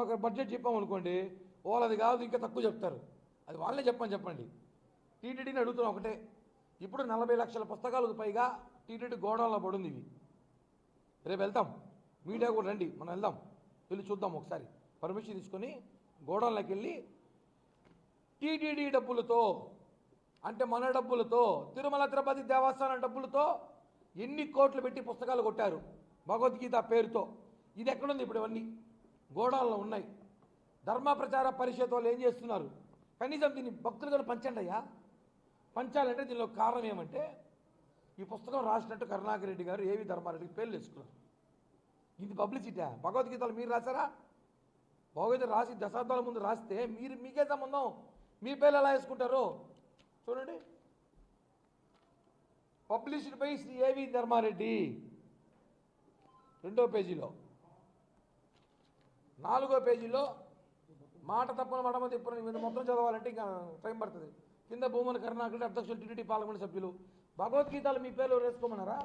ఒక బడ్జెట్ చెప్పామనుకోండి, వాళ్ళది కాదు ఇంకా తక్కువ చెప్తారు. అది వాళ్ళే చెప్పండి. టీటీడీని అడుగుతున్నాం ఒకటే, ఇప్పుడు 40 లక్షల పుస్తకాలకు పైగా టీటీడీ గోడౌన్లో పడుంది. ఇవి రేపు వెళ్తాం, మీడియా కూడా రండి, మనం వెళ్దాం, వెళ్ళి చూద్దాం ఒకసారి. పర్మిషన్ తీసుకొని గోడౌన్లోకి వెళ్ళి టీటీడీ డబ్బులతో, అంటే మన డబ్బులతో, తిరుమల తిరుపతి దేవస్థానం డబ్బులతో ఎన్ని కోట్లు పెట్టి పుస్తకాలు కొట్టారు భగవద్గీత పేరుతో. ఇది ఎక్కడుంది? ఇప్పుడు ఇవన్నీ గోడౌన్లో ఉన్నాయి. ధర్మ ప్రచార పరిషత్ వాళ్ళు ఏం చేస్తున్నారు? కనీసం దీన్ని భక్తులుగా పంచండి అయ్యా. పంచాలంటే దీనిలో కారణం ఏమంటే, ఈ పుస్తకం రాసినట్టు కరుణాకర్ రెడ్డి గారు ఏవి ధర్మారెడ్డికి పేర్లు వేసుకున్నారు. ఇది పబ్లిసిటీ. భగవద్గీతలు మీరు రాశారా? భగవద్గీత రాసి దశాబ్దాల ముందు రాస్తే మీకే సంబంధం, మీ పేర్లు ఎలా వేసుకుంటారు? చూడండి, పబ్లిష్డ్ బై శ్రీ ఏవి ధర్మారెడ్డి, 2వ పేజీలో. 4వ పేజీలో మాట తప్పని మాట తిప్పని మీద మొత్తం చదవాలంటే ఇంకా టైం పడుతుంది. కింద భూమన కరుణాకర్ రెడ్డి, అధ్యక్షులు టీటీడీ పార్లమెంట్ సభ్యులు. భగవద్గీతలు మీ పేర్లు వేసుకోమన్నారా?